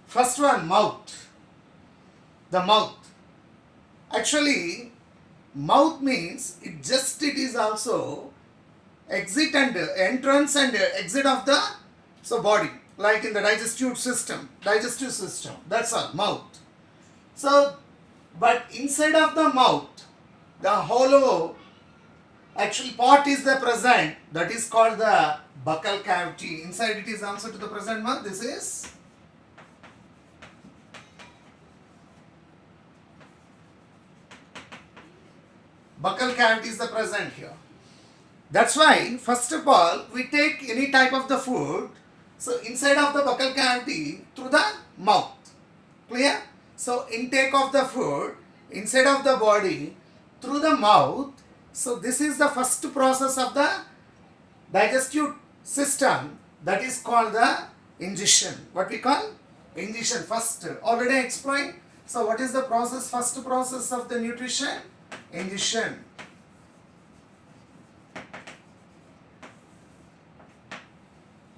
First one, mouth. The mouth. Actually, mouth means it is also exit and entrance and exit of the body, like in the digestive system. That's all, mouth. So, but inside of the mouth, the hollow actual part is the present. That is called the buccal cavity. Inside it is also to the present mouth. This is buccal cavity is the present here. That's why first of all we take any type of the food. So inside of the buccal cavity through the mouth. Clear? So intake of the food inside of the body through the mouth. So this is the first process of the digestive system, that is called the ingestion. What we call ingestion first. Already explained. So what is the process? First process of the nutrition? Ingestion.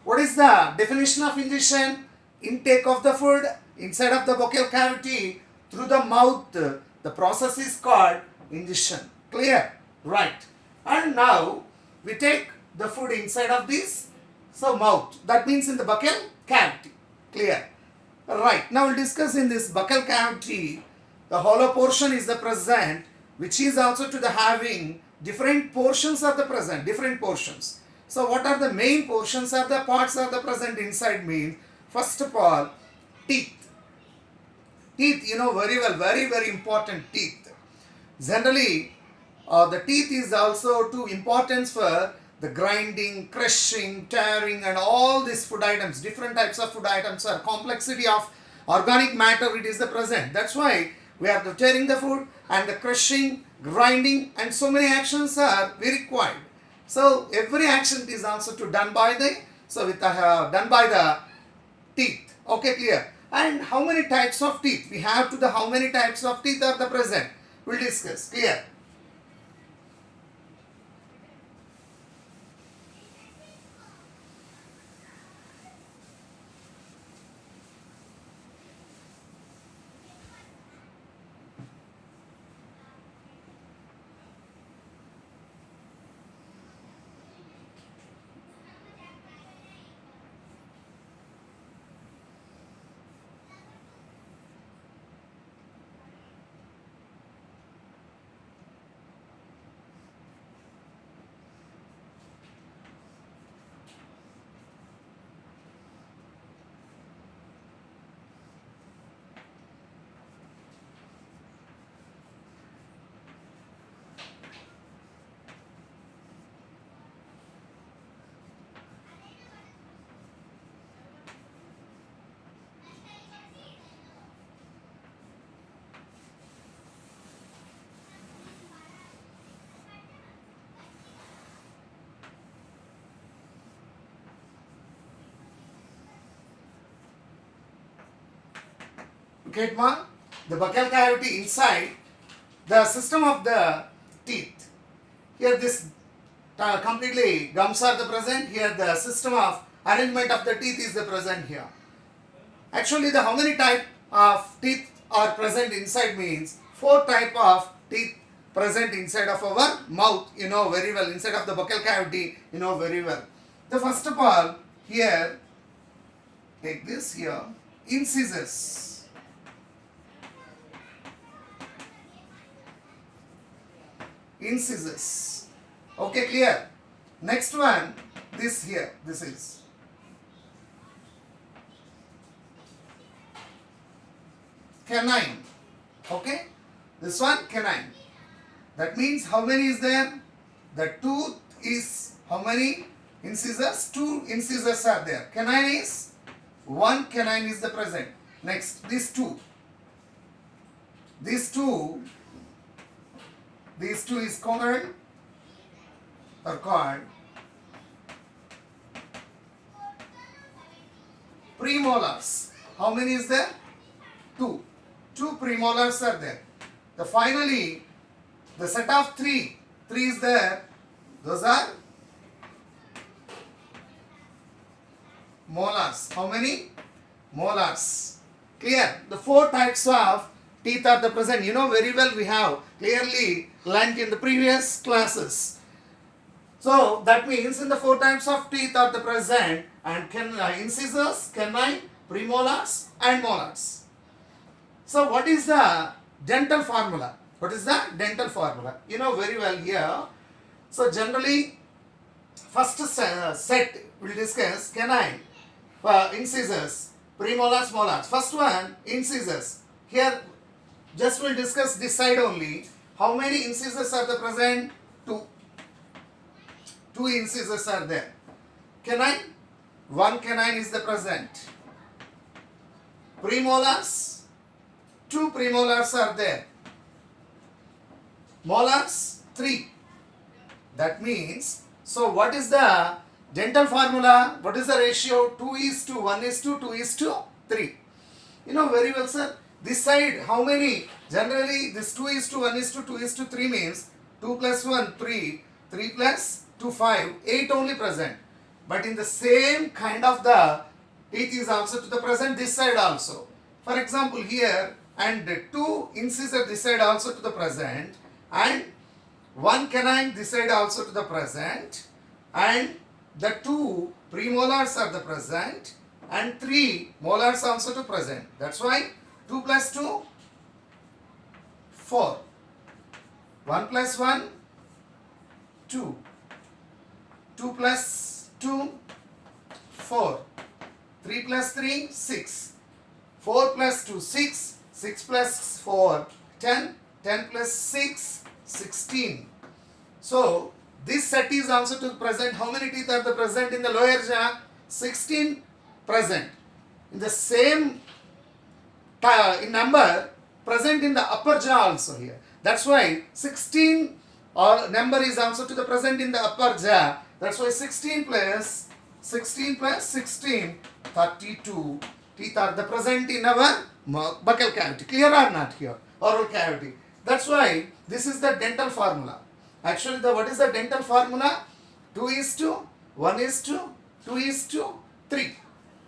What is the definition of ingestion? Intake of the food inside of the buccal cavity through the mouth. The process is called ingestion. Clear? Right. And now we take the food inside of this mouth. That means in the buccal cavity. Clear? Right. Now we'll discuss in this buccal cavity. The hollow portion is the present, which is also to the having different portions are the present. Different portions. So what are the main portions are the parts are the present inside means, first of all, teeth. Teeth, you know very well, very important teeth. Generally, the teeth is also to importance for the grinding, crushing, tearing and all these food items. Different types of food items are complexity of organic matter, it is the present. That's why we are tearing the food and the crushing, grinding and so many actions are very required. So every action is also to done by the done by the teeth. Okay, clear? And how many types of teeth we have to the how many types of teeth are the present? We'll discuss. Clear? Get one? The buccal cavity inside the system of the teeth. Here this completely gums are the present. Here the system of arrangement of the teeth is the present here. Actually the how many type of teeth are present inside means 4 type of teeth present inside of our mouth, you know very well. Inside of the buccal cavity, you know very well. The first of all here, take this here, incisors. Incisors. Okay, clear? Next one, this here, this is canine. Okay, this one canine. That means how many is there? The tooth is how many incisors? 2 incisors are there. Canine is 1 canine is the present. Next, these two. These two is called or called premolars. How many is there? 2. 2 premolars are there. The finally, the set of 3 is there. Those are molars. How many? Molars. Clear? The 4 types of teeth are the present. You know very well, we have clearly learnt in the previous classes. So that means in the 4 types of teeth are the present, and incisors, canine, premolars and molars. So what is the dental formula? What is the dental formula? You know very well here. So generally, first set we will discuss canine, incisors, premolars, molars. First one, incisors. Here just we will discuss this side only. How many incisors are the present? 2. 2 incisors are there. Canine, 1 canine is the present. Premolars, 2 premolars are there. Molars, 3. That means, so what is the dental formula? What is the ratio? 2:1:2, 2:3. You know very well, sir. This side, how many? Generally, this 2:1:2, 2:3 means 2 plus 1, 3, 3 plus 2, 5, 8 only present. But in the same kind of the teeth is also to the present this side also. For example, here, and 2 incisors this side also to the present, and 1 canine this side also to the present, and the 2 premolars are the present, and 3 molars also to present. That's why 2 plus 2, 4. 1 plus 1, 2. 2 plus 2, 4. 3 plus 3, 6. 4 plus 2, 6. 6 plus 4, 10. 10 plus 6, 16. So, this set is also to present. How many teeth are the present in the lower jaw? 16 present. In the same in number present in the upper jaw also here. That's why 16 or number is also to the present in the upper jaw. That's why 16 plus 16, 32 teeth are the present in our buccal cavity. Clear or not here? Oral cavity. That's why this is the dental formula. Actually, what is the dental formula? 2:1:2, 2:3.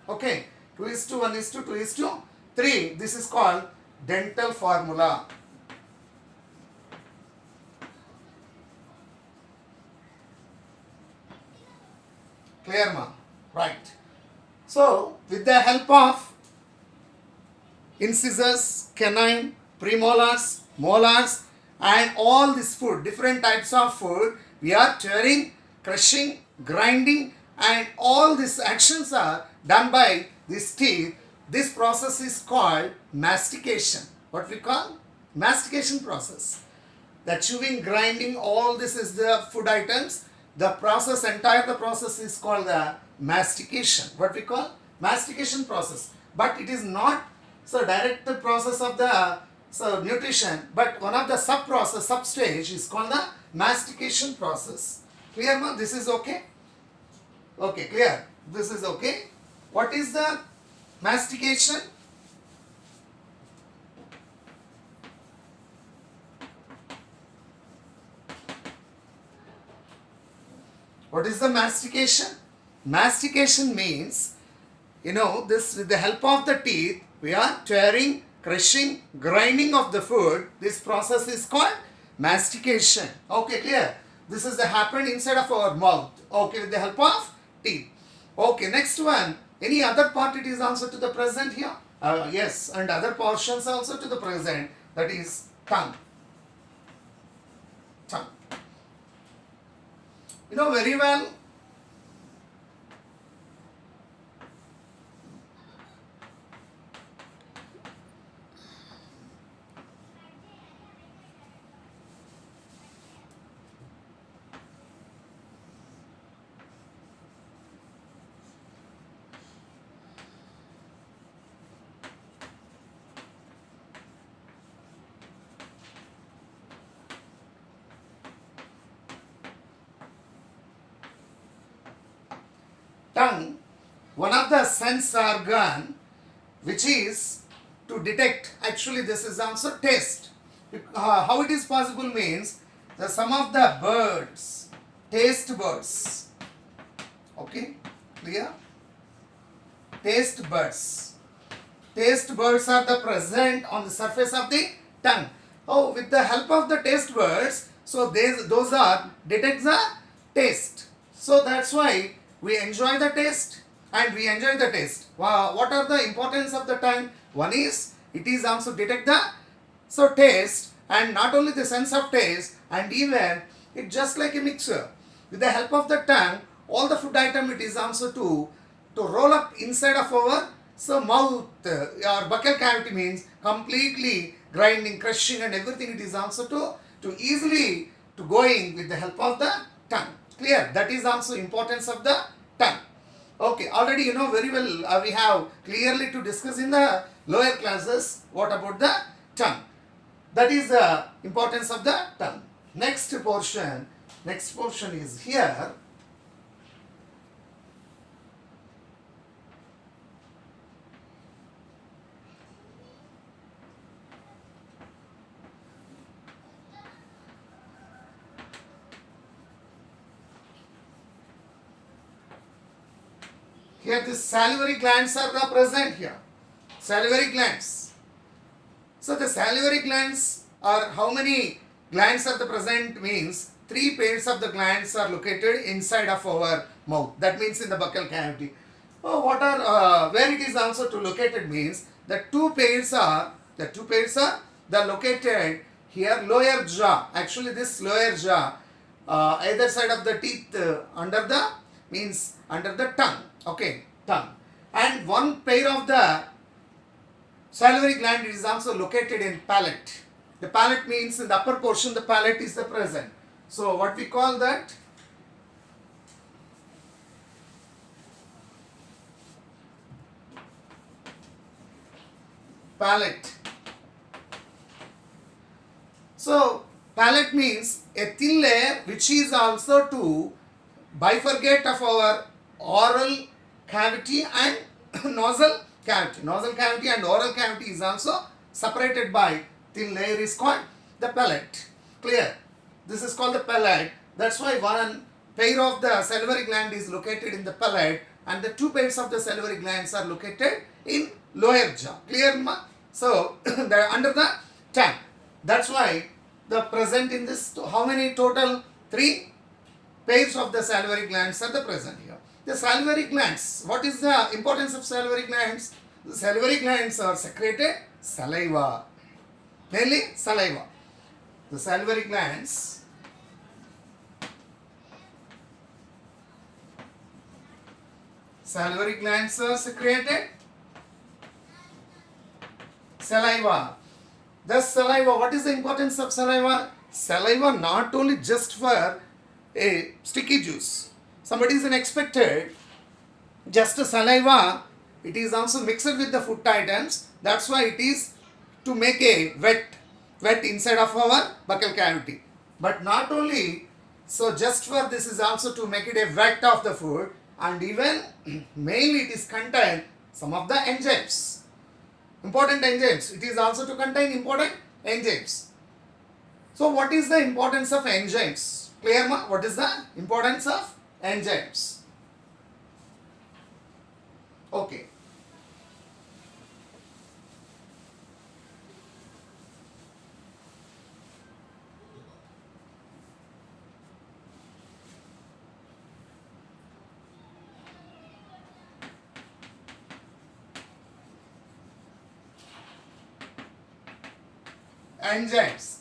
Okay, 2:1:2, 2:3. This is called dental formula. Clear, ma? Right. So, with the help of incisors, canine, premolars, molars, and all this food, different types of food, we are tearing, crushing, grinding, and all these actions are done by these teeth. This process is called mastication. What we call? Mastication process. The chewing, grinding, all this is the food items. The process, entire the process is called the mastication. What we call? Mastication process. But it is not so direct process of the nutrition, but one of the sub-process, sub-stage is called the mastication process. Clear, ma? This is okay? Okay, clear. This is okay. What is the mastication? What is the mastication? Mastication means, this with the help of the teeth, we are tearing, crushing, grinding of the food. This process is called mastication. Okay, clear? This is the happened inside of our mouth. Okay, with the help of teeth. Okay, next one. Any other part it is also to the present here? Yes, and other portions also to the present. That is tongue. Tongue. You know very well, tongue, one of the sense organ which is to detect. Actually, this is also taste. How it is possible means the some of the birds, taste buds. Okay, clear? Taste buds. Taste buds are the present on the surface of the tongue. Oh, with the help of the taste buds, so those are detect the taste. So that's why we enjoy the taste and we enjoy the taste. Wow, what are the importance of the tongue? One is it is also detect the taste, and not only the sense of taste, and even it just like a mixer. With the help of the tongue, all the food item it is also to roll up inside of our mouth or buccal cavity, means completely grinding, crushing and everything. It is also to easily to going with the help of the tongue. Clear? That is also importance of the tongue. Okay, already you know very well, we have clearly to discuss in the lower classes what about the tongue. That is the importance of the tongue. Next portion is here. Here the salivary glands are present here. Salivary glands. So the salivary glands are, how many glands are the present means 3 pairs of the glands are located inside of our mouth. That means in the buccal cavity. What are where it is also to located means the 2 pairs are the located here lower jaw. Actually this lower jaw either side of the teeth under the tongue. Okay, tongue. And 1 pair of the salivary gland is also located in palate. The palate means in the upper portion the palate is the present. So what we call that? Palate. So palate means a thin layer which is also to bifurcate of our oral cavity and nasal cavity. Nasal cavity and oral cavity is also separated by thin layer is called the palate. Clear? This is called the palate. That's why 1 pair of the salivary gland is located in the palate and the 2 pairs of the salivary glands are located in lower jaw. Clear, ma? So they are under the tongue. That's why the present in this, how many total? 3 pairs of the salivary glands are the present here. The salivary glands, what is the importance of salivary glands? The salivary glands are secreted saliva, mainly saliva. The salivary glands are secreted saliva. The saliva, what is the importance of saliva? Saliva not only just for a sticky juice. Somebody is expected just a saliva, it is also mixed with the food items. That's why it is to make a wet inside of our buccal cavity. But not only, so just for this is also to make it a wet of the food, and even mainly it is contain some of the enzymes. Important enzymes. It is also to contain important enzymes. So what is the importance of enzymes? Clear, ma? What is the importance of enzymes? Okay. Enzymes.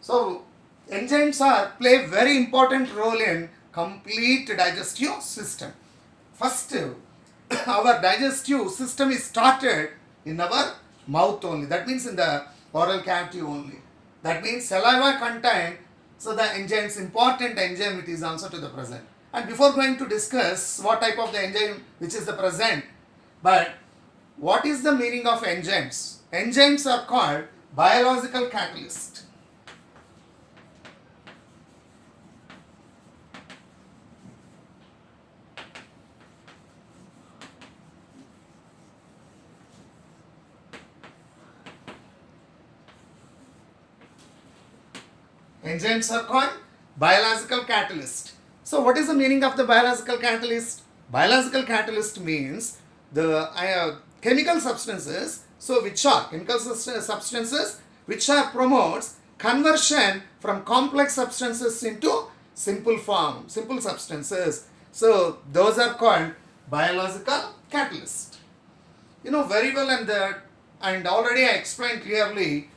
So enzymes play very important role in complete digestive system. First, our digestive system is started in our mouth only. That means in the oral cavity only. That means saliva contain, so the enzymes, important enzyme, it is also to the present. And before going to discuss what type of the enzyme which is the present, but what is the meaning of enzymes? Enzymes are called biological catalyst. Enzymes are called biological catalyst. So what is the meaning of the biological catalyst? Biological catalyst means the chemical substances, so which are chemical substances which are promotes conversion from complex substances into simple form, simple substances. So those are called biological catalyst. You know very well, and already I explained clearly,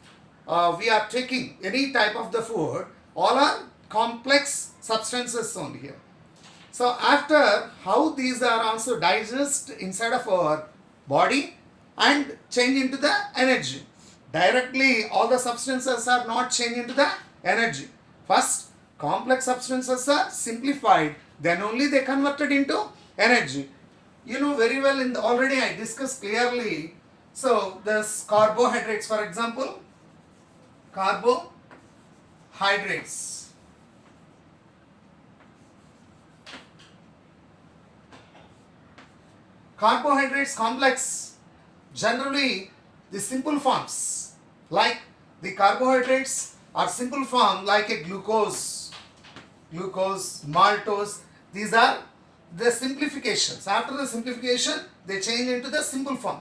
we are taking any type of the food, all are complex substances only here. So after how these are also digest inside of our body and change into the energy. Directly all the substances are not changed into the energy. First complex substances are simplified, then only they converted into energy. You know very well, already I discussed clearly. So this carbohydrates, for example, carbohydrates. Carbohydrates complex, generally the simple forms, like the carbohydrates are simple form like a glucose, maltose. These are the simplifications. After the simplification, they change into the simple form.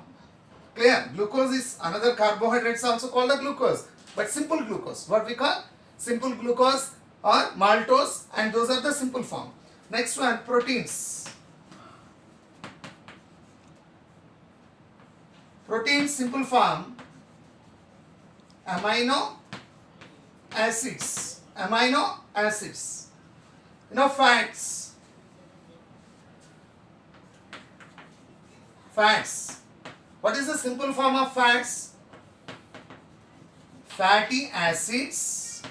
Clear? Glucose is another carbohydrates also called the glucose, but simple glucose. What we call simple glucose or maltose, and those are the simple form. Next one, proteins. Proteins simple form, amino acids. You know, fats. What is the simple form of fats? Fatty acids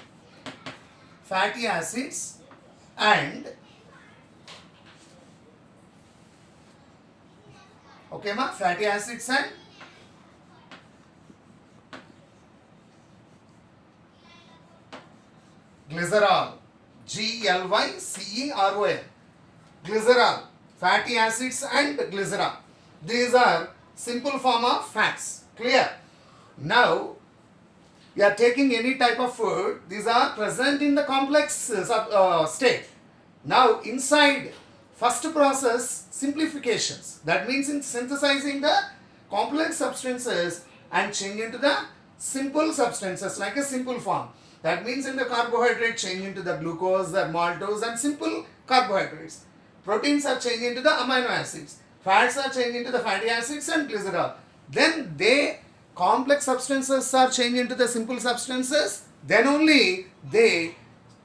and fatty acids and glycerol, glycerol, glycerol, fatty acids and glycerol. These are simple form of fats. Clear? Now you are taking any type of food, these are present in the complex state. Now inside first process simplifications, that means in synthesizing the complex substances and change into the simple substances like a simple form. That means in the carbohydrate change into the glucose, the maltose and simple carbohydrates. Proteins are changed into the amino acids. Fats are changed into the fatty acids and glycerol. Then they complex substances are changed into the simple substances. Then only they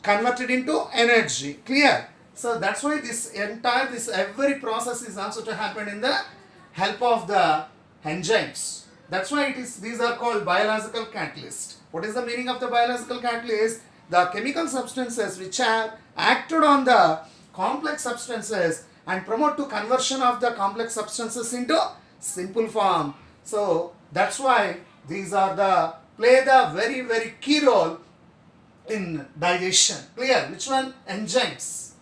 converted into energy. Clear? So that's why this every process is also to happen in the help of the enzymes. That's why these are called biological catalysts. What is the meaning of the biological catalyst? The chemical substances which have acted on the complex substances and promote to conversion of the complex substances into simple form. So that's why these are play the very, very key role in digestion. Clear? Which one? Enzymes.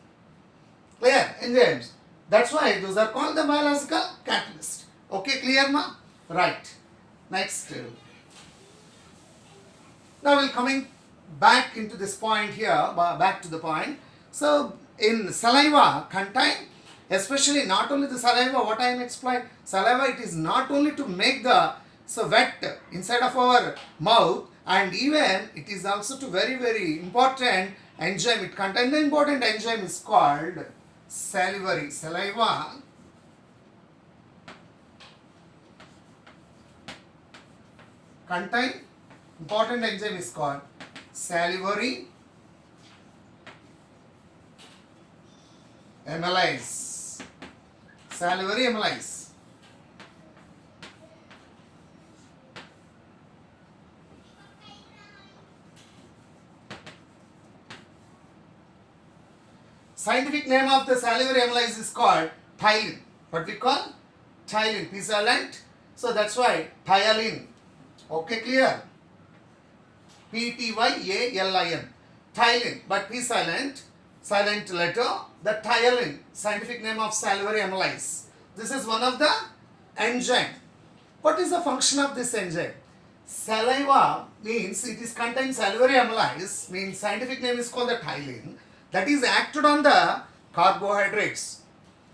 Clear? Enzymes. That's why those are called the biological catalyst. Okay, clear ma? Right. Next. Now we're coming back into this point here, back to the point. So in saliva contain, especially not only the saliva, what I am explaining, saliva it is not only to make the wet inside of our mouth, and even it is also to very, very important enzyme. It contains the important enzyme is called salivary. Saliva contain important enzyme is called salivary amylase. Salivary amylase. Scientific name of the salivary amylase is called ptyalin. What we call? Ptyalin. P silent. So that's why ptyalin. Okay, clear? P-T-Y-A-L-I-N. Ptyalin. But P silent. Silent letter. The ptyalin. Scientific name of salivary amylase. This is one of the enzyme. What is the function of this enzyme? Saliva means it is contains salivary amylase, means scientific name is called the ptyalin, that is acted on the carbohydrates.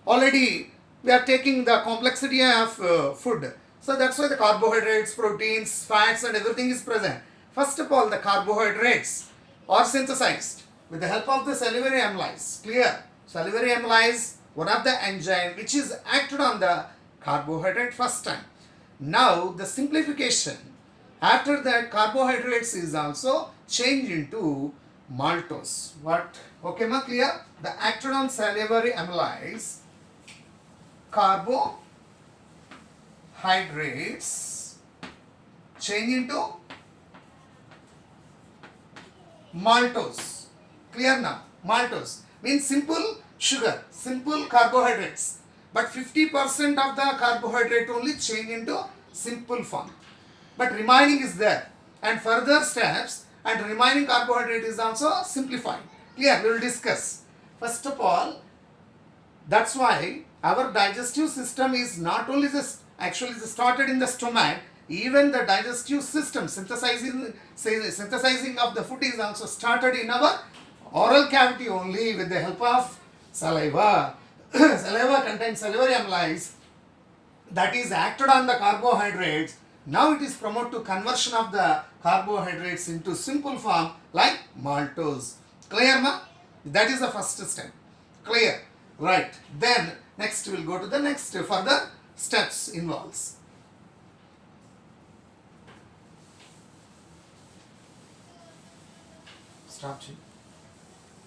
Already we are taking the complexity of food. So that's why the carbohydrates, proteins, fats and everything is present. First of all, the carbohydrates are synthesized with the help of the salivary amylase. Clear? Salivary amylase, one of the enzyme which is acted on the carbohydrate first time. Now the simplification. After that, carbohydrates is also changed into maltose. What? Okay, ma, clear? The acted on salivary amylase, carbohydrates change into maltose. Clear now? Maltose means simple sugar, simple carbohydrates. But 50% of the carbohydrate only change into simple form. But remaining is there. And further steps and remaining carbohydrate is also simplified. Clear? We will discuss. First of all, that's why our digestive system is not only actually started in the stomach, even the digestive system synthesizing of the food is also started in our oral cavity only with the help of saliva. Saliva contains salivary amylase that is acted on the carbohydrates. Now it is promoted to conversion of the carbohydrates into simple form like maltose. Clear, ma? That is the first step. Clear? Right. Then next we will go to the next further steps involves. Stop.